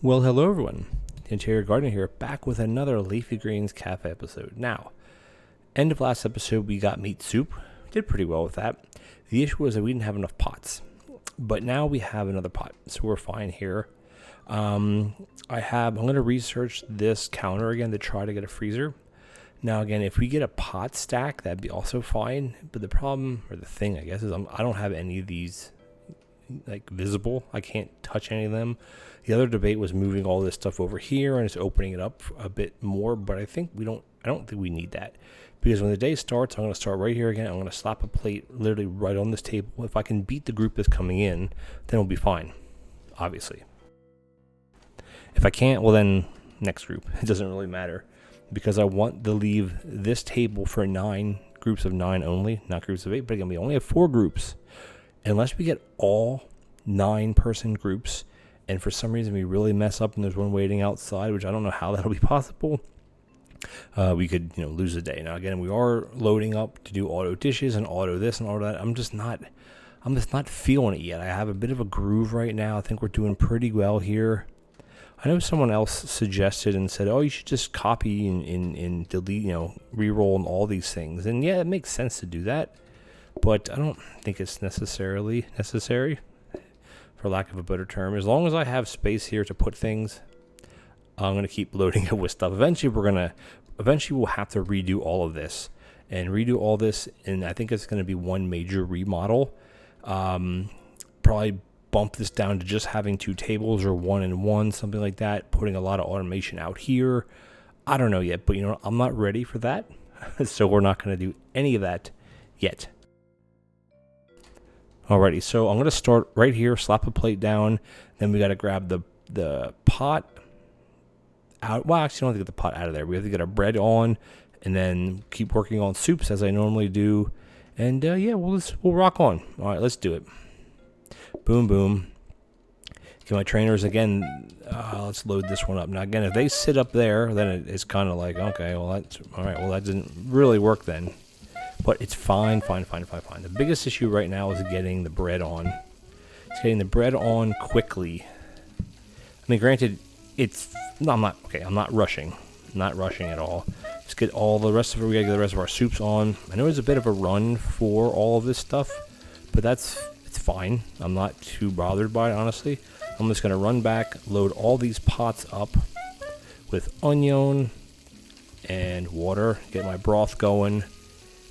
Well, hello everyone. The Interior Gardener here, back with another Leafy Greens Cafe episode. Now, end of last episode, we got meat soup. We did pretty well with that. The issue was that we didn't have enough pots, but now we have another pot, so we're fine here. I'm going to research this counter again to try to get a freezer. Now, again, if we get a pot stack, that'd be also fine. But the problem, or the thing, I guess, is I don't have any of these like visible. I can't touch any of them. The other debate was moving all this stuff over here and just opening it up a bit more, but I don't think we need that, because when the day starts, I'm going to start right here again. I'm going to slap a plate literally right on this table. If I can beat the group that's coming in, then we'll be fine, obviously. If I can't, well then next group. It doesn't really matter, because I want to leave this table for 9 groups of 9 only, not groups of 8. But again, we only have 4 groups. Unless we get all 9-person groups, and for some reason we really mess up and there's one waiting outside, which I don't know how that'll be possible, we could lose the day. Now again, we are loading up to do auto dishes and auto this and auto that. I'm just not feeling it yet. I have a bit of a groove right now. I think we're doing pretty well here. I know someone else suggested and said, oh, you should just copy and delete, re-roll and all these things. And yeah, it makes sense to do that, but I don't think it's necessarily necessary, for lack of a better term. As long as I have space here to put things, I'm going to keep loading it with stuff. Eventually we'll have to redo all of this. And I think it's going to be one major remodel. Probably bump this down to just having 2 tables or 1 and 1, something like that, putting a lot of automation out here. I don't know yet, but I'm not ready for that. So we're not going to do any of that yet. Alrighty, so I'm going to start right here, slap a plate down, then we got to grab the pot out. Well, actually, I don't have to get the pot out of there. We have to get our bread on, and then keep working on soups as I normally do. And yeah, we'll rock on. All right, let's do it. Boom, boom. Get my trainers again. Let's load this one up. Now, again, if they sit up there, then it's kind of like, okay, well, that's all right. Well, that didn't really work then. But it's fine. The biggest issue right now is getting the bread on. It's getting the bread on quickly. I mean, granted, I'm not rushing. I'm not rushing at all. Just get all the rest of it. We gotta get the rest of our soups on. I know there's a bit of a run for all of this stuff, but it's fine. I'm not too bothered by it, honestly. I'm just gonna run back, load all these pots up with onion and water, get my broth going.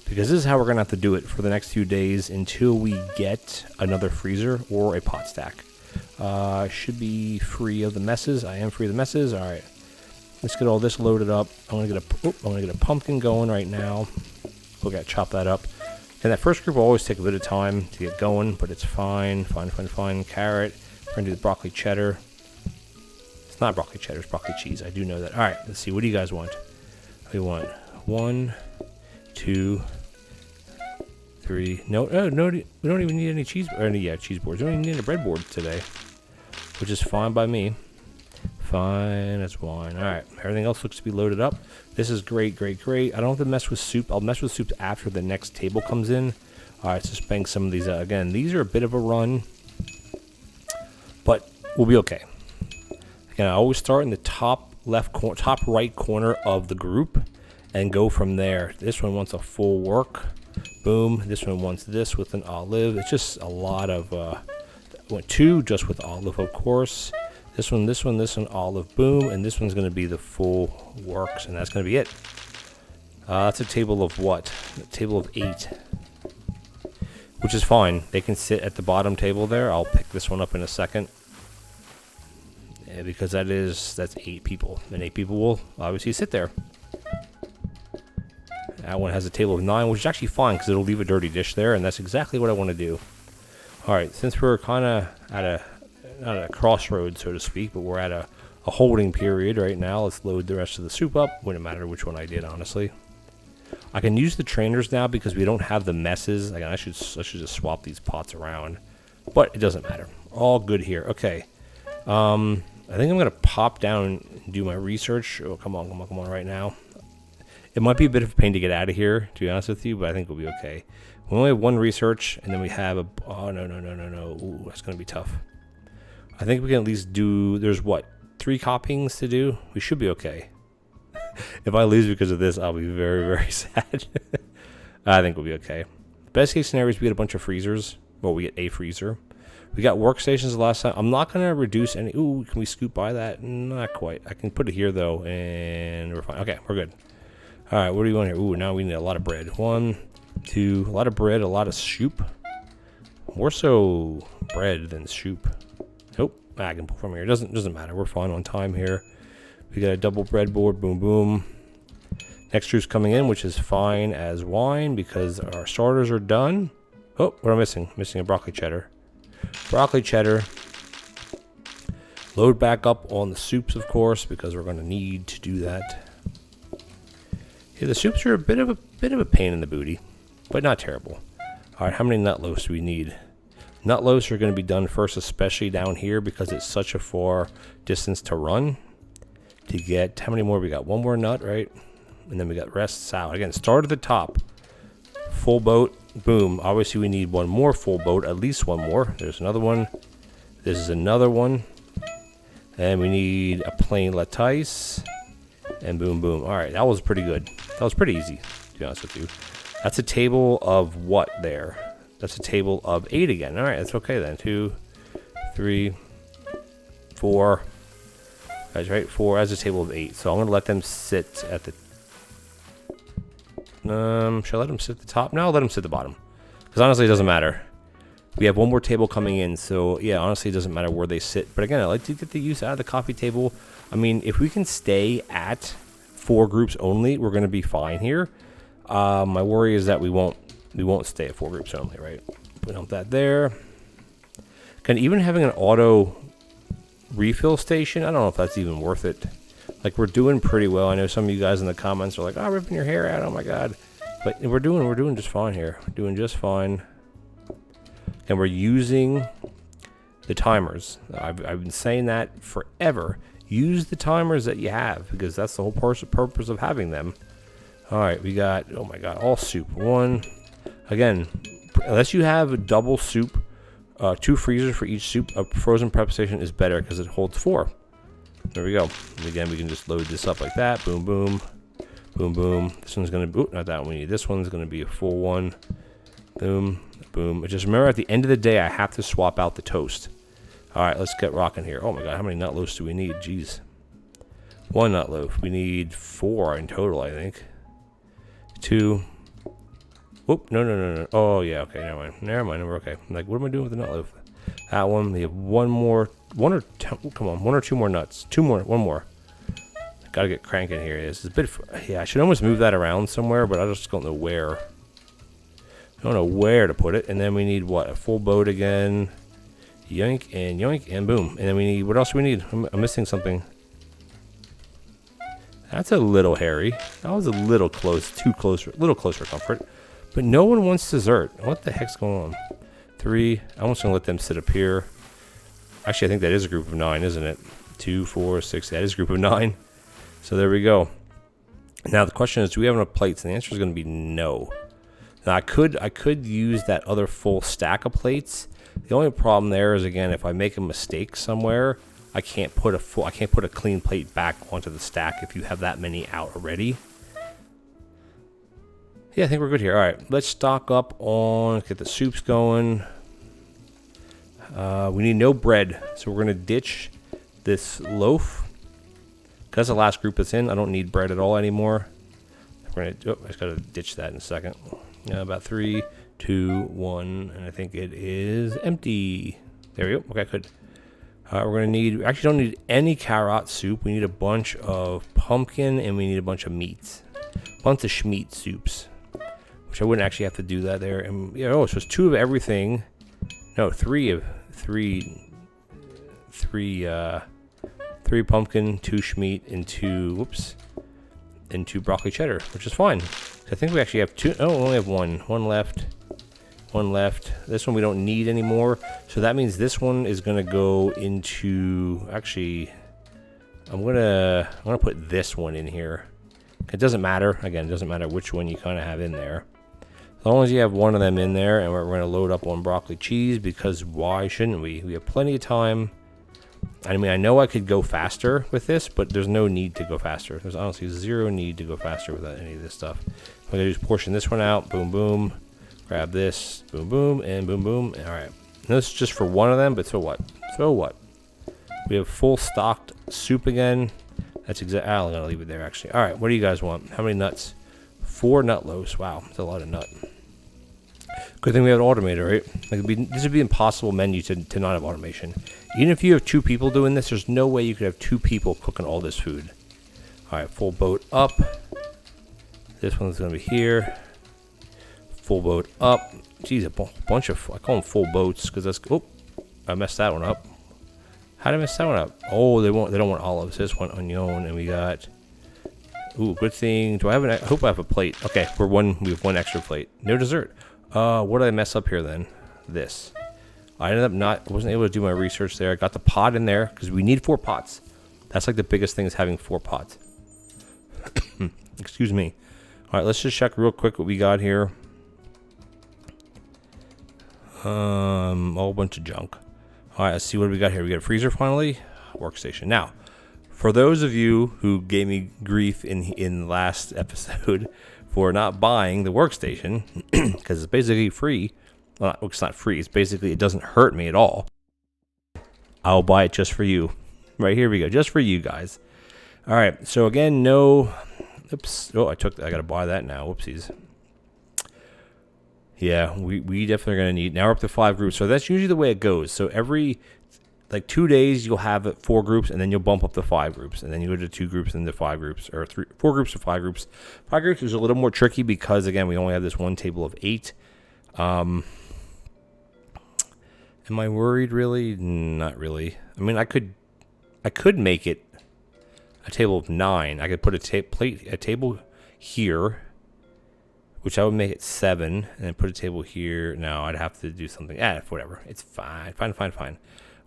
Because this is how we're going to have to do it for the next few days until we get another freezer or a pot stack. Should be free of the messes. I am free of the messes. All right. Let's get all this loaded up. I'm going to get a pumpkin going right now. We'll got to chop that up. And that first group will always take a bit of time to get going, but it's fine. Carrot. We're going to do the broccoli cheddar. It's not broccoli cheddar, it's broccoli cheese. I do know that. All right. Let's see. What do you guys want? We want 1, 2, 3. No, we don't even need any cheese boards. We don't even need a breadboard today, which is fine by me. Fine as wine. All right, everything else looks to be loaded up. This is great. I don't have to mess with soup. I'll mess with soup after the next table comes in. All right, so just bang some of these out. Again, these are a bit of a run, but we'll be okay. Again, I always start in the top right corner of the group and go from there. This one wants a full work. Boom. This one wants this with an olive. It's just a lot of, went 2 just with olive, of course. This one, olive, boom. And this one's going to be the full works, and that's going to be it. That's a table of what? A table of 8. Which is fine. They can sit at the bottom table there. I'll pick this one up in a second. Yeah, because that's 8 people. And 8 people will obviously sit there. That one has a table of 9, which is actually fine because it'll leave a dirty dish there, and that's exactly what I want to do. All right, since we're kind of not at a crossroads, so to speak, but we're at a holding period right now, let's load the rest of the soup up. Wouldn't matter which one I did, honestly. I can use the trainers now because we don't have the messes. Again, I should just swap these pots around, but it doesn't matter. All good here. Okay. I think I'm going to pop down and do my research. Oh, come on right now. It might be a bit of a pain to get out of here, to be honest with you, but I think we'll be okay. We only have 1 research, and then we have oh, no. Ooh, that's going to be tough. I think we can at least do, there's what? 3 toppings to do. We should be okay. If I lose because of this, I'll be very, very sad. I think we'll be okay. Best case scenario is we get a bunch of freezers. Well, we get a freezer. We got workstations the last time. I'm not going to reduce any. Ooh, can we scoot by that? Not quite. I can put it here, though, and we're fine. Okay, we're good. All right, what do we want here? Ooh, now we need a lot of bread. 1, 2, a lot of bread, a lot of soup. More so bread than soup. Nope, I can pull from here. It doesn't matter. We're fine on time here. We got a double breadboard. Boom, boom. Next roof's coming in, which is fine as wine because our starters are done. Oh, what am I missing? Missing a broccoli cheddar. Broccoli cheddar. Load back up on the soups, of course, because we're going to need to do that. Yeah, the soups are a bit of a pain in the booty, but not terrible. All right, how many nut loaves do we need? Nut loaves are going to be done first, especially down here because it's such a far distance to run. To get, how many more we got? 1 more nut, right? And then we got rests out. Again, start at the top. Full boat. Boom. Obviously, we need 1 more full boat. At least 1 more. There's another one. This is another one. And we need a plain lettuce. And boom, boom. All right, that was pretty good. That was pretty easy, to be honest with you. That's a table of what there? That's a table of 8 again. All right, that's okay then. 2, 3, 4. That's right, 4. That's a table of 8. So I'm going to let them sit at the... should I let them sit at the top? No, I'll let them sit at the bottom. Because honestly, it doesn't matter. We have 1 more table coming in. So, yeah, honestly, it doesn't matter where they sit. But again, I like to get the use out of the coffee table. I mean, if we can stay at 4 groups only, we're going to be fine here. My worry is that we won't stay at 4 groups only, right? Put that there. Even having an auto refill station, I don't know if that's even worth it. Like, we're doing pretty well. I know some of you guys in the comments are like, oh, ripping your hair out, oh my god. But we're doing just fine here. We're doing just fine. And we're using the timers. I've been saying that forever. Use the timers that you have because that's the whole purpose of having them. All right, we got, oh my god, all soup. 1, again, unless you have a double soup, 2 freezers for each soup, a frozen prep station is better because it holds 4. There we go. And again, we can just load this up like that. Boom, boom. Boom, boom. This one's going to be, not that one. We need this one's going to be a full one. Boom, boom. But just remember, at the end of the day, I have to swap out the toast. All right, let's get rocking here. Oh my god, how many nut loaves do we need? Jeez. 1 nut loaf. We need 4 in total, I think. 2. Whoop, no. Oh, yeah, okay, never mind, we're okay. I'm like, what am I doing with the nut loaf? That one, we have 1 more, 1 or 2, come on, 1 or 2 more nuts. 2 more, 1 more. Gotta get cranking here. This is a bit, yeah, I should almost move that around somewhere, but I just don't know where. I don't know where to put it. And then we need, what, a full boat again. Yoink, and boom. And then we need, what else do we need? I'm missing something. That's a little hairy. That was a little close, too close, a little close for comfort. But no one wants dessert. What the heck's going on? 3. I'm just going to let them sit up here. Actually, I think that is a group of 9, isn't it? 2, 4, 6. That is a group of 9. So there we go. Now the question is, do we have enough plates? And the answer is going to be no. Now I could use that other full stack of plates. The only problem there is, again, if I make a mistake somewhere, I can't put a clean plate back onto the stack if you have that many out already. Yeah, I think we're good here. All right, let's stock up on, get the soups going. We need no bread, so we're going to ditch this loaf. That's the last group that's in. I don't need bread at all anymore. We're gonna, I just got to ditch that in a second. About 3, 2, 1, and I think it is empty. There we go. Okay, good. We're going to need, we actually don't need any carrot soup. We need a bunch of pumpkin, and we need a bunch of meats. A bunch of schmeat soups. Which I wouldn't actually have to do that there. And yeah, oh, so it's 2 of everything. No, 3 pumpkin, 2 schmeat, and 2 broccoli cheddar, which is fine. I think we actually have 2. Oh, we only have 1. 1 left. 1 left. This one we don't need anymore. So that means this one is gonna go into. Actually, I'm gonna put this one in here. It doesn't matter. Again, it doesn't matter which one you kind of have in there. As long as you have one of them in there, and we're going to load up on broccoli cheese, because why shouldn't we? We have plenty of time. I mean, I know I could go faster with this, but there's no need to go faster. There's honestly zero need to go faster without any of this stuff. I'm going to just portion this one out. Boom, boom. Grab this. Boom, boom. And boom, boom. All right. And this is just for one of them, but so what? So what? We have full stocked soup again. That's exactly. I'm going to leave it there, actually. All right. What do you guys want? How many nuts? 4 nut loaves. Wow. That's a lot of nut. Good thing we have an automator, right? Like this would be an impossible menu to not have automation. Even if you have 2 people doing this, there's no way you could have 2 people cooking all this food. All right, full boat up. This one's going to be here. Full boat up. Geez, a bunch of, I call them full boats because that's, oh, I messed that one up. How did I mess that one up? Oh, they don't want olives. This one, onion, and we got, ooh, good thing. Do I have I hope I have a plate. Okay, we have 1 extra plate. No dessert. What did I mess up here then? This. I ended up wasn't able to do my research there. I got the pot in there because we need 4 pots. That's like the biggest thing is having 4 pots. Excuse me. All right, let's just check real quick what we got here. A whole bunch of junk. All right, let's see what we got here. We got a freezer finally, workstation. Now, for those of you who gave me grief in last episode for not buying the workstation because it's basically free. Well, it's not free. It's basically, it doesn't hurt me at all. I'll buy it just for you. Right, here we go. Just for you guys. All right. So again, no. Oops. Oh, I got to buy that now. Whoopsies. Yeah, we definitely are going to need. Now we're up to 5 groups. So that's usually the way it goes. So every, like 2 days, you'll have 4 groups, and then you'll bump up to 5 groups. And then you go to 2 groups and then 5 groups. Or 4 groups to 5 groups. 5 groups is a little more tricky because, again, we only have this one table of 8. Am I worried, really? Not really. I mean, I could make it a table of 9. I could put a table here, which I would make it 7, and then put a table here. No, I'd have to do something. Whatever. It's fine. Fine.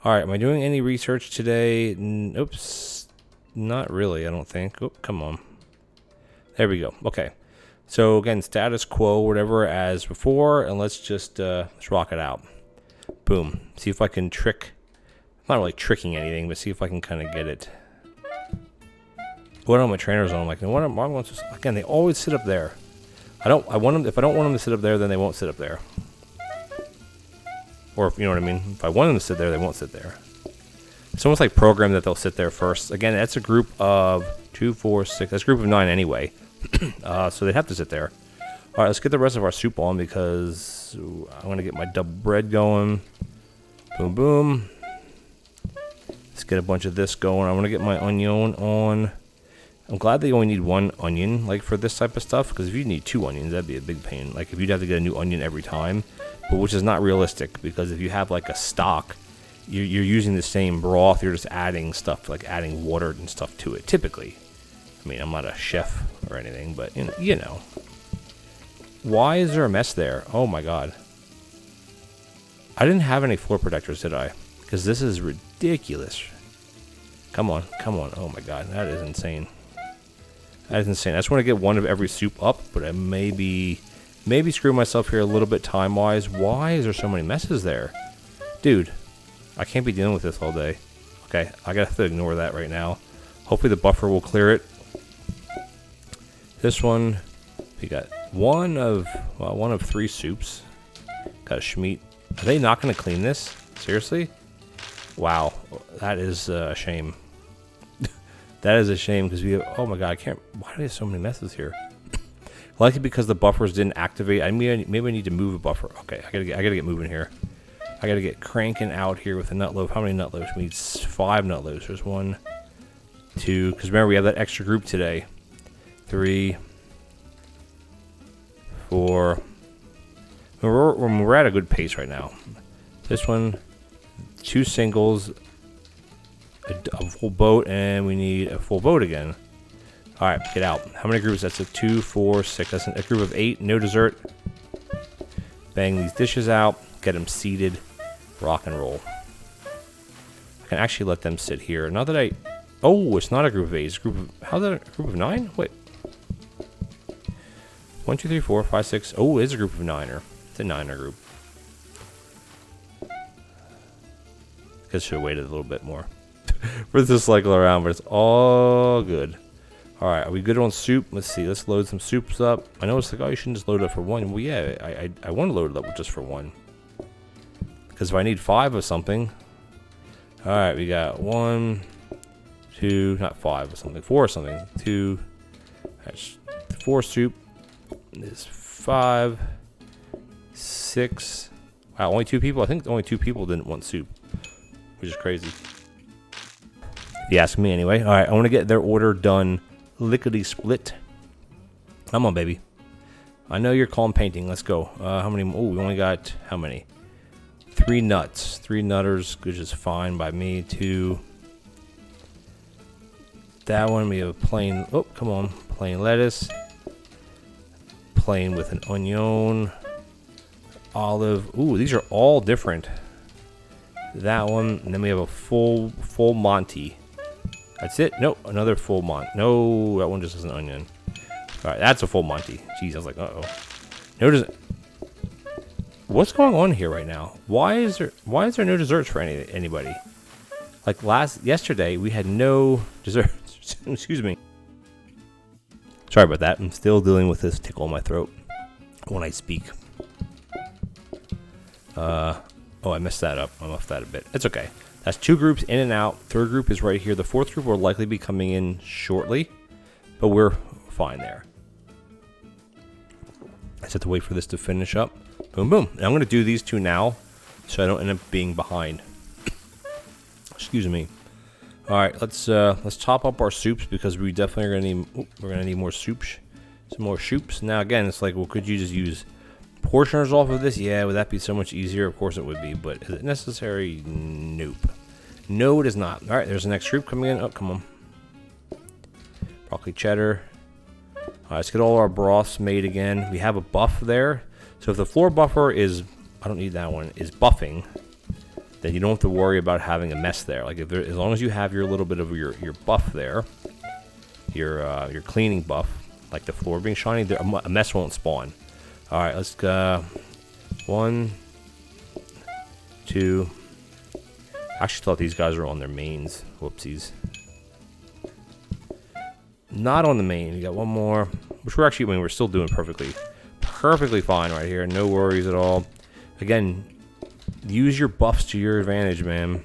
All right, am I doing any research today? Oops. Not really, I don't think. Oh, come on. There we go. Okay. So, again, status quo, whatever, as before, and let's just let's rock it out. Boom. See if I can trick. I'm not really tricking anything, but see if I can kind of get it. What on my trainers on? I'm like, again, they always sit up there. If I don't want them to sit up there, then they won't sit up there. Or if you know what I mean. If I want them to sit there, they won't sit there. It's almost like programmed that they'll sit there first. Again, that's a group of 2, 4, 6. That's a group of 9 anyway. So they'd have to sit there. All right, let's get the rest of our soup on because I want to get my double bread going. Boom, boom. Let's get a bunch of this going. I want to get my onion on. I'm glad they only need 1 onion, like for this type of stuff, because if you need 2 onions, that'd be a big pain. Like if you'd have to get a new onion every time, but which is not realistic because if you have like a stock, you're using the same broth. You're just adding stuff, like adding water and stuff to it. Typically, I mean, I'm not a chef or anything, but you know. Why is there a mess there? Oh my god. I didn't have any floor protectors, did I? Because this is ridiculous. Come on. Oh my god, that is insane. That is insane. I just want to get 1 of every soup up, but I maybe screw myself here a little bit time-wise. Why is there so many messes there? Dude, I can't be dealing with this all day. Okay, I gotta have to ignore that right now. Hopefully the buffer will clear it. This one, we got one of 3 soups. Got a Schmeat. Are they not going to clean this? Seriously? Wow, that is a shame. That is a shame because we have, oh my god, I can't, why do we have so many messes here? Likely because the buffers didn't activate. Maybe I need to move a buffer. Okay, I gotta get moving here. I gotta get cranking out here with a nut loaf. How many nut loaves? We need 5 nut loaves. There's 1, 2, because remember we have that extra group today. 3, 4. We're at a good pace right now. This one, 2 singles, a full boat, and we need a full boat again. All right, get out. How many groups? That's a 2, 4, 6. That's a group of 8. No dessert. Bang these dishes out. Get them seated. Rock and roll. I can actually let them sit here. Not that I... Oh, it's not a group of 8. It's a group of... How's that a group of 9? Wait. 1, 2, 3, 4, 5, 6. Oh, it is a group of 9er. It's a 9er group. Guess should have waited a little bit more. for this cycle around, but it's all good. All right, are we good on soup? Let's see. Let's load some soups up. I know it's like, oh, you shouldn't just load it up for one. Well, yeah, I want to load it up just for one. Because if I need 5 of something. All right, we got 1, 2, not 5 or something, 4 or something. 2, that's 4 soup. This 5, 6. Wow, only 2 people. I think only 2 people didn't want soup, which is crazy. If you ask me, anyway. All right, I want to get their order done. Lickety split. Come on, baby. I know you're calm painting. Let's go. How many? Oh, we only got how many? 3 nuts. 3 nutters, which is fine by me. 2. That one we have plain. Oh, come on. Plain lettuce. Plain with an onion. Olive. Ooh, these are all different. That one, and then we have a full Monty. That's it. Nope, another full Monty. No, that one just has an onion. All right, that's a full Monty. Jeez, I was like, uh-oh. No, what's going on here right now? Why is there no desserts for anybody? Like yesterday, we had no desserts. Excuse me. Sorry about that. I'm still dealing with this tickle in my throat when I speak. Oh, I messed that up. I muffed that a bit. It's okay. That's 2 groups in and out. 3rd group is right here. The 4th group will likely be coming in shortly, but we're fine there. I just have to wait for this to finish up. Boom, boom. And I'm going to do these 2 now, so I don't end up being behind. Excuse me. All right, let's top up our soups because we definitely are going to need more soups, some more soups. Now again, it's like, well, could you just use portioners off of this? Yeah, would that be so much easier? Of course it would be, but is it necessary? Nope. No, it is not. All right, there's the next group coming in. Oh, come on. Broccoli cheddar. All right, let's get all our broths made again. We have a buff there. So if the floor buffer is, I don't need that one, is buffing, then you don't have to worry about having a mess there. Like as long as you have your little bit of your buff there, your cleaning buff, like the floor being shiny, a mess won't spawn. All right, let's go. 1, 2. I actually thought these guys were on their mains. Whoopsies. Not on the main. You got 1 more, which we're actually, we're still doing perfectly fine right here. No worries at all. Again, use your buffs to your advantage, man.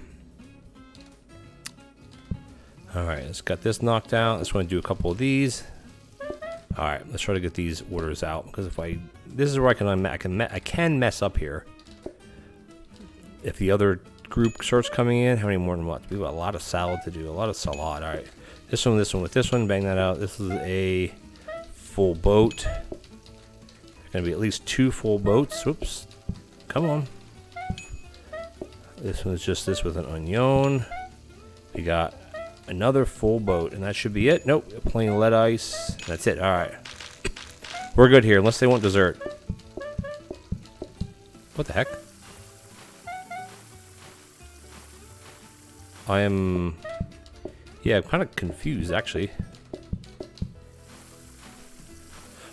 All right, let's get this knocked out. Let's want to do a couple of these. All right, let's try to get these orders out because this is where I can mess up here. If the other group starts coming in, how many more than what? We have a lot of salad to do, a lot of salad. All right, this one with this one, bang that out. This is a full boat. There's gonna be at least 2 full boats. Whoops, come on. This one's just this with an onion. We got another full boat, and that should be it. Nope, plain lead ice. That's it. All right, we're good here, unless they want dessert. What the heck? I'm kind of confused, actually.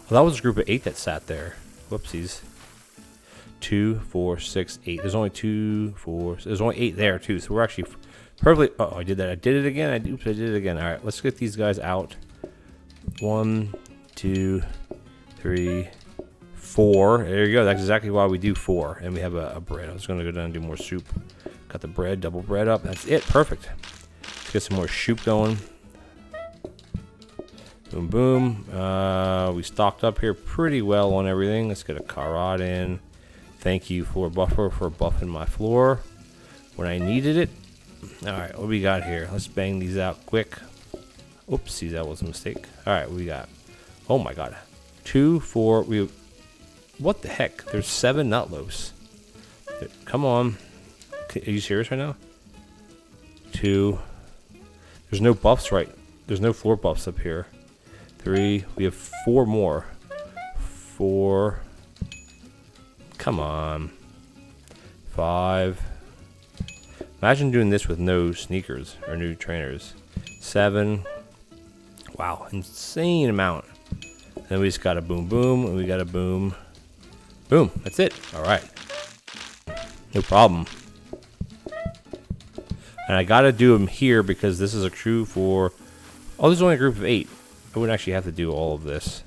Well, that was a group of 8 that sat there. Whoopsies. 2, 4, 6, 8. There's only 2, 4. There's only 8 there, too, so we're actually perfectly. Oh, I did that. I did it again. Oops, I did it again. All right, let's get these guys out. 1, 2, 3, 4. There you go. That's exactly why we do 4. And we have a bread. I was going to go down and do more soup. Got the bread, double bread up. That's it. Perfect. Let's get some more soup going. Boom, boom. We stocked up here pretty well on everything. Let's get a carrot in. Thank you, floor buffer, for buffing my floor when I needed it. All right, what do we got here? Let's bang these out quick. Oopsie, that was a mistake. All right, we got, oh my God, 2, 4. What the heck? There's 7 nut loaves. Come on. Are you serious right now? 2. There's no buffs, right? There's no floor buffs up here. 3. We have 4 more. 4. Come on. 5. Imagine doing this with no sneakers or new trainers. 7. Wow, insane amount. Then we just got a boom, boom, and we got a boom, boom. That's it. All right. No problem. And I got to do them here because this is a crew for... Oh, there's only a group of 8. I wouldn't actually have to do all of this.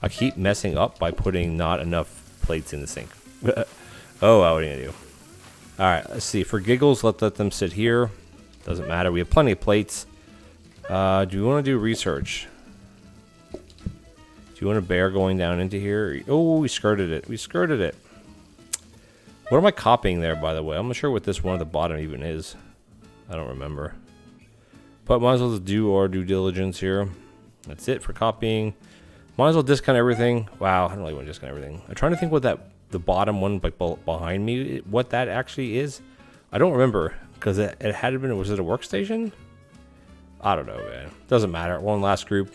I keep messing up by putting not enough plates in the sink. Oh, what are you going to do? Alright, let's see. For giggles, let them sit here. Doesn't matter. We have plenty of plates. Do we want to do research? Do you want a bear going down into here? Oh, we skirted it. We skirted it. What am I copying there, by the way? I'm not sure what this one at the bottom even is. I don't remember. But might as well just do our due diligence here. That's it for copying. Might as well discount everything. Wow, I don't really want to discount everything. I'm trying to think what the bottom one like behind me, what that actually is. I don't remember because it had been. Was it a workstation? I don't know, man. Doesn't matter. One last group.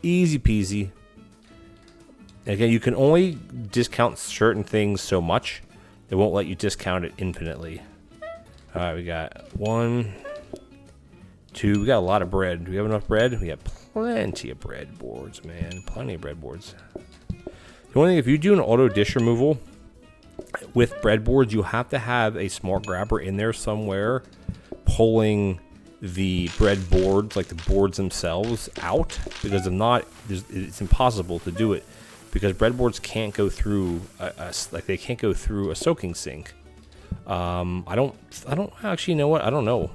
Easy peasy. Again, you can only discount certain things so much. It won't let you discount it infinitely. All right, we got 1, 2. We got a lot of bread. Do we have enough bread? We have plenty of breadboards, man. Plenty of breadboards. The only thing, if you do an auto dish removal with breadboards, you have to have a smart grabber in there somewhere pulling the breadboards, like the boards themselves, out, because if not, it's impossible to do it because breadboards can't go through they can't go through a soaking sink. I don't actually know what I don't know.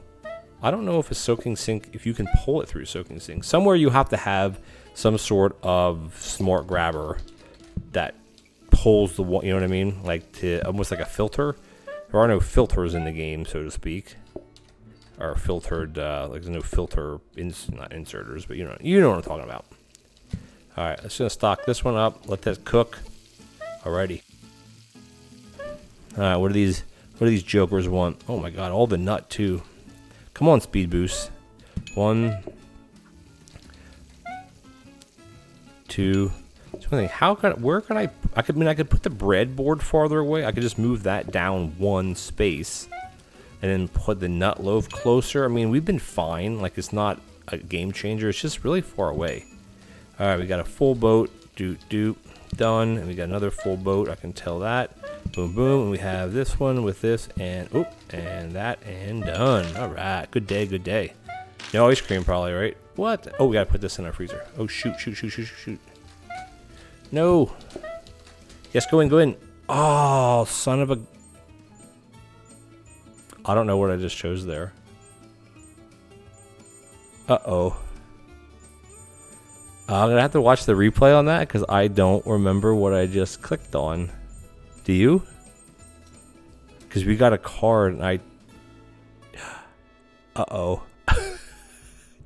I don't know if a soaking sink, if you can pull it through a soaking sink. Somewhere you have to have some sort of smart grabber that pulls the, you know what I mean? Like to almost like a filter. There are no filters in the game, so to speak. Or filtered, like there's no filter, not inserters, but you know what I'm talking about. All right, let's just stock this one up. Let that cook. Alrighty. All right, what do these jokers want? Oh my God, all the nut too. Come on, speed boost. 1, 2. How can I could put the breadboard farther away. I could just move that down 1 space, and then put the nut loaf closer. I mean, we've been fine. Like it's not a game changer. It's just really far away. All right, we got a full boat. Doot done, and we got another full boat. I can tell that. Boom, boom, and we have this one with this, and and that, and done. All right, good day, good day. No ice cream, probably, right? What? Oh, we gotta put this in our freezer. Oh, shoot. No. Yes, go in. Oh, son of a... I don't know what I just chose there. Uh-oh. I'm gonna have to watch the replay on that because I don't remember what I just clicked on. Do you? Because we got a card and I... Uh-oh.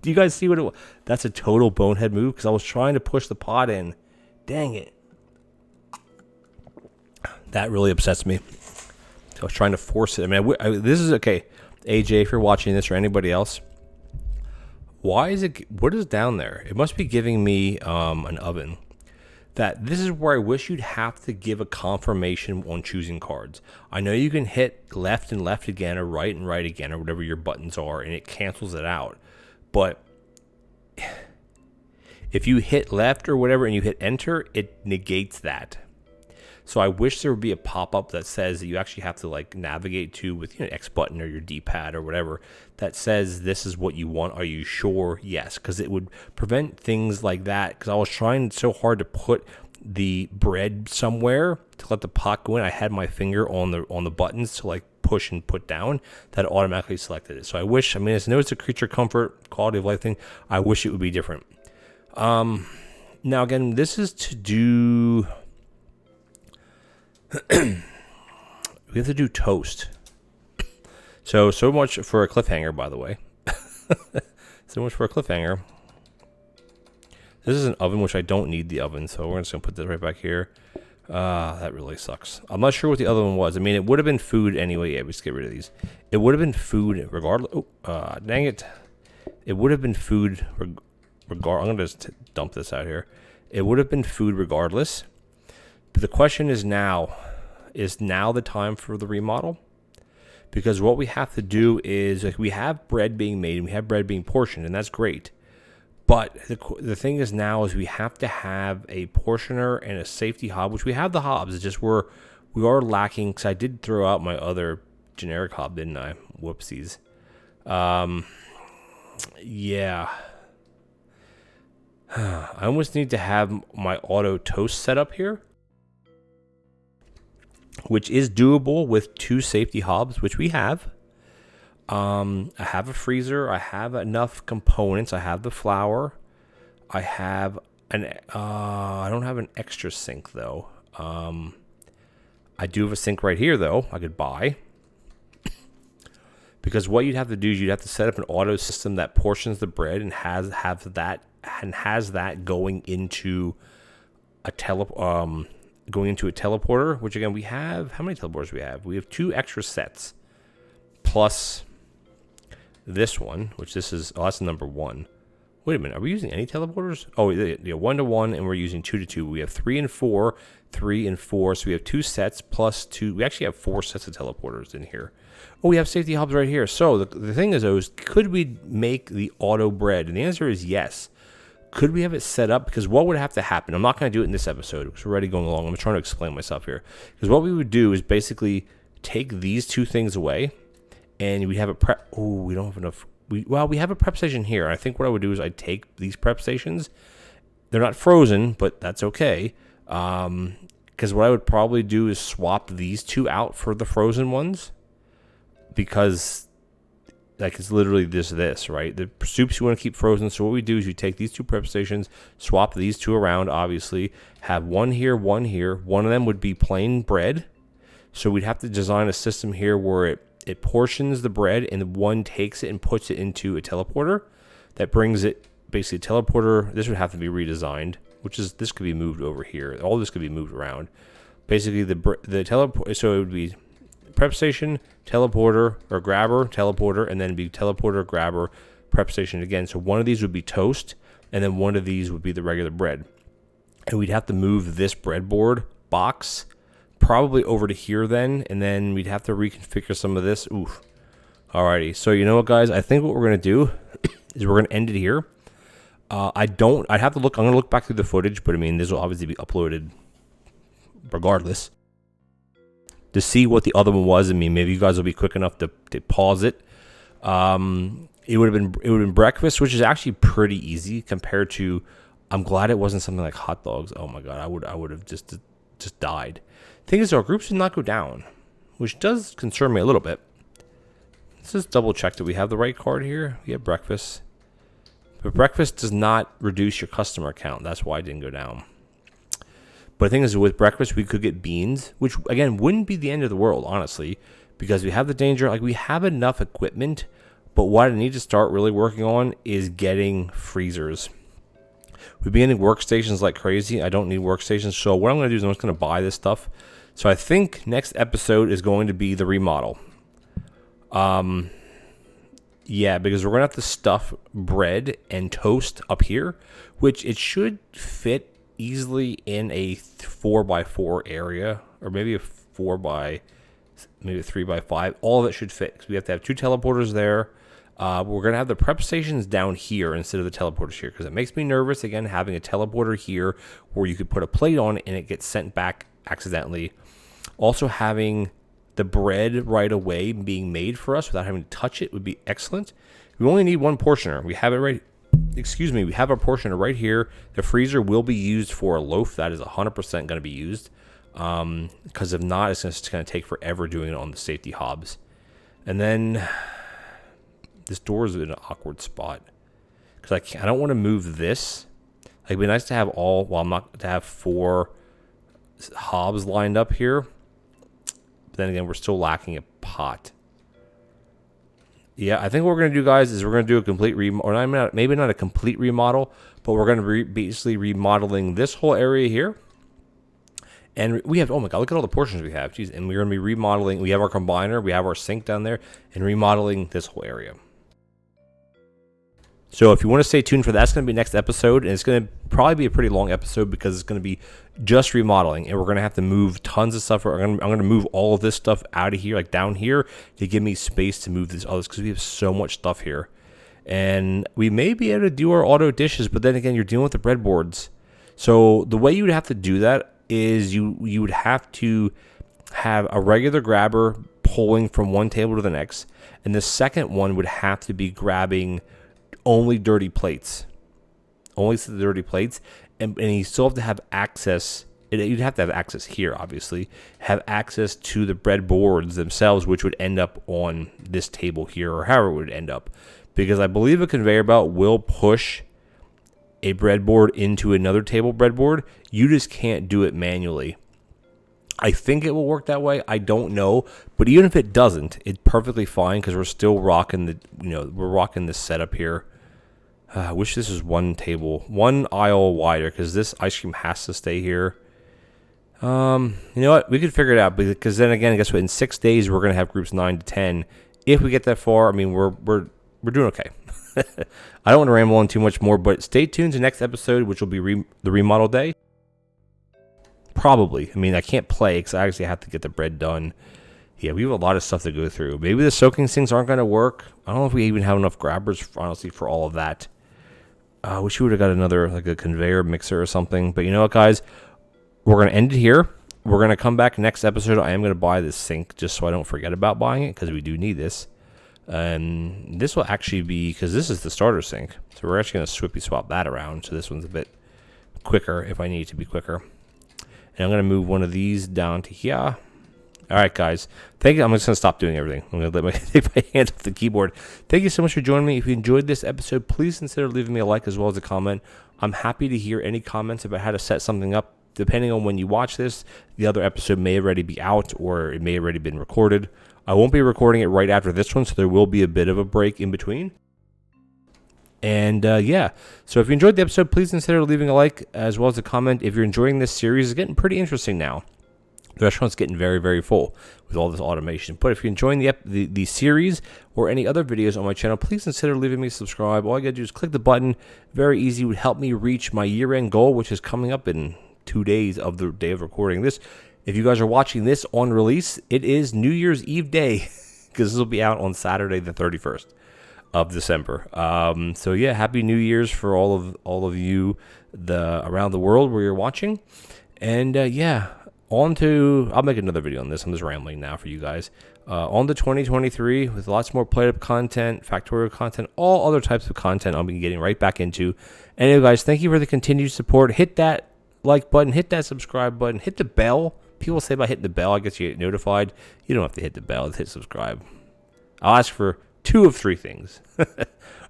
Do you guys see what it was? That's a total bonehead move because I was trying to push the pot in. Dang it. That really upsets me. I was trying to force it. I mean, this is okay. AJ, if you're watching this or anybody else, why is it? What is down there? It must be giving me an oven. This is where I wish you'd have to give a confirmation on choosing cards. I know you can hit left and left again, or right and right again, or whatever your buttons are, and it cancels it out. But if you hit left or whatever and you hit enter, it negates that. So I wish there would be a pop-up that says that you actually have to like navigate to with X button or your D-pad or whatever that says this is what you want. Are you sure? Yes, because it would prevent things like that. Because I was trying so hard to put the bread somewhere to let the pot go in. I had my finger on the buttons to like push and put down that automatically selected it. So I wish. I mean, I know it's a creature comfort, quality of life thing. I wish it would be different. Now again, this is to do. We have to do toast. So much for a cliffhanger, by the way. So much for a cliffhanger. This is an oven, which I don't need the oven, so we're just going to put this right back here. That really sucks. I'm not sure what the other one was. I mean, it would have been food anyway. Yeah, let's get rid of these. It would have been food regardless. Oh, dang it. It would have been food I'm going to just dump this out here. It would have been food regardless. But the question is now the time for the remodel? Because what we have to do is, like, we have bread being made and we have bread being portioned, and that's great. But the thing is now is we have to have a portioner and a safety hob, which we have the hobs. It's just we are lacking, because I did throw out my other generic hob, didn't I? Whoopsies. Yeah. I almost need to have my auto toast set up here, which is doable with 2 safety hobs, which we have. I have a freezer. I have enough components. I have the flour. I have I don't have an extra sink though. I do have a sink right here though. I could buy. Because what you'd have to do is you'd have to set up an auto system that portions the bread and has that going into a teleporter. Which again, we have, how many teleporters we have? We have 2 extra sets plus this one, which this is, oh, that's number 1. Wait a minute, are we using any teleporters? Oh, yeah, 1-to-1, and we're using 2-to-2. We have 3 and 4, 3 and 4. So we have 2 sets plus 2. We actually have 4 sets of teleporters in here. Oh, we have safety hubs right here. So the thing is, though, is could we make the auto bread? And the answer is yes. Could we have it set up? Because what would have to happen? I'm not going to do it in this episode because we're already going along. I'm trying to explain myself here. Because what we would do is basically take these 2 things away, and we'd have a prep. Oh, we don't have enough. We have a prep station here. I think what I would do is I'd take these prep stations. They're not frozen, but that's okay. Because what I would probably do is swap these 2 out for the frozen ones. Because like it's literally this, right? The soups you want to keep frozen. So what we do is you take these 2 prep stations, swap these 2 around, obviously. Have one here, one here. One of them would be plain bread. So we'd have to design a system here where it portions the bread and one takes it and puts it into a teleporter that brings it, basically teleporter. This would have to be redesigned, which is, this could be moved over here. All this could be moved around. Basically the teleport, so it would be prep station, teleporter, or grabber, teleporter, and then be teleporter, grabber, prep station again. So one of these would be toast, and then one of these would be the regular bread. And we'd have to move this breadboard box probably over to here then, and then we'd have to reconfigure some of this. Oof. Alrighty, so you know what, guys? I think what we're gonna do is we're gonna end it here. I'd have to look. I'm gonna look back through the footage, but I mean, this will obviously be uploaded regardless to see what the other one was. I mean, maybe you guys will be quick enough to pause it. It would have been breakfast, which is actually pretty easy compared to. I'm glad it wasn't something like hot dogs. Oh my god, I would have just died. Thing is, our groups did not go down, which does concern me a little bit. Let's just double check that we have the right card here. We have breakfast. But breakfast does not reduce your customer count. That's why it didn't go down. But the thing is, with breakfast, we could get beans, which, again, wouldn't be the end of the world, honestly, because we have the danger. Like, we have enough equipment, but what I need to start really working on is getting freezers. We've been getting workstations like crazy. I don't need workstations. So what I'm going to do is I'm just going to buy this stuff. So I think next episode is going to be the remodel. Yeah, because we're going to have to stuff bread and toast up here, which it should fit easily in a 4x4 area, or maybe a 3x5. All of it should fit, because we have to have 2 teleporters there. We're going to have the prep stations down here instead of the teleporters here, because it makes me nervous, again, having a teleporter here where you could put a plate on and it gets sent back accidentally. Also, having the bread right away being made for us without having to touch it would be excellent. We only need 1 portioner. We have it right. Excuse me. We have our portioner right here. The freezer will be used for a loaf. That is 100% going to be used. Because if not, it's just going to take forever doing it on the safety hobs. And then this door is in an awkward spot because I don't want to move this. Like, it'd be nice to have I'm not to have 4 hobs lined up here. But then again, we're still lacking a pot. Yeah, I think what we're going to do, guys, is we're going to do a complete remodel. Or maybe not a complete remodel, but we're going to be basically remodeling this whole area here. And we have, oh my god, look at all the portions we have. Jeez, and we're going to be remodeling. We have our combiner, we have our sink down there, and remodeling this whole area. So if you want to stay tuned for that, it's going to be next episode, and it's going to probably be a pretty long episode because it's going to be just remodeling, and we're going to have to move tons of stuff. I'm going to move all of this stuff out of here, like down here, to give me space to move this others because we have so much stuff here. And we may be able to do our auto dishes, but then again, you're dealing with the breadboards. So the way you would have to do that is you would have to have a regular grabber pulling from one table to the next. And the second one would have to be grabbing only dirty plates. Only the dirty plates. And you still have to have access. You'd have to have access here, obviously. Have access to the breadboards themselves, which would end up on this table here, or however it would end up. Because I believe a conveyor belt will push a breadboard into another table breadboard. You just can't do it manually. I think it will work that way. I don't know, but even if it doesn't, it's perfectly fine because we're still rocking we're rocking this setup here. I wish this was one aisle wider, because this ice cream has to stay here. You know what? We could figure it out, because then again, guess what? In 6 days, we're gonna have groups 9 to 10. If we get that far, I mean, we're doing okay. I don't want to ramble on too much more, but stay tuned to next episode, which will be the remodel day. Probably. I mean, I can't play because I actually have to get the bread done. Yeah, we have a lot of stuff to go through. Maybe the soaking things aren't going to work. I don't know if we even have enough grabbers, honestly, for all of that. I wish we would have got another, like a conveyor mixer or something. But you know what, guys? We're going to end it here. We're going to come back next episode. I am going to buy this sink just so I don't forget about buying it, because we do need this. And this will actually be, because this is the starter sink. So we're actually going to swippy swap that around. So this one's a bit quicker if I need it to be quicker. And I'm going to move one of these down to here. All right, guys. Thank you. I'm just going to stop doing everything. I'm going to take my hand off the keyboard. Thank you so much for joining me. If you enjoyed this episode, please consider leaving me a like as well as a comment. I'm happy to hear any comments about how to set something up. Depending on when you watch this, the other episode may already be out, or it may have already been recorded. I won't be recording it right after this one, so there will be a bit of a break in between. And yeah, so if you enjoyed the episode, please consider leaving a like as well as a comment. If you're enjoying this series, it's getting pretty interesting now. The restaurant's getting very, very full with all this automation. But if you're enjoying the series or any other videos on my channel, please consider leaving me a subscribe. All you got to do is click the button. Very easy. It would help me reach my year-end goal, which is coming up in 2 days of the day of recording this. If you guys are watching this on release, it is New Year's Eve day, because this will be out on Saturday the 31st. Of December. So yeah, happy New Year's for all of you around the world where you're watching. And yeah, I'll make another video on this. I'm just rambling now for you guys. On to 2023 with lots more PlateUp content, Factorial content, all other types of content I'll be getting right back into. Anyway, guys, thank you for the continued support. Hit that like button, hit that subscribe button, hit the bell. People say about hitting the bell, I guess you get notified. You don't have to hit the bell, hit subscribe. I'll ask for 2 of 3 things. All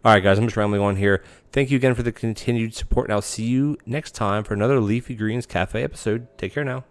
right, guys, I'm just rambling on here. Thank you again for the continued support, and I'll see you next time for another Leafy Greens Cafe episode. Take care now.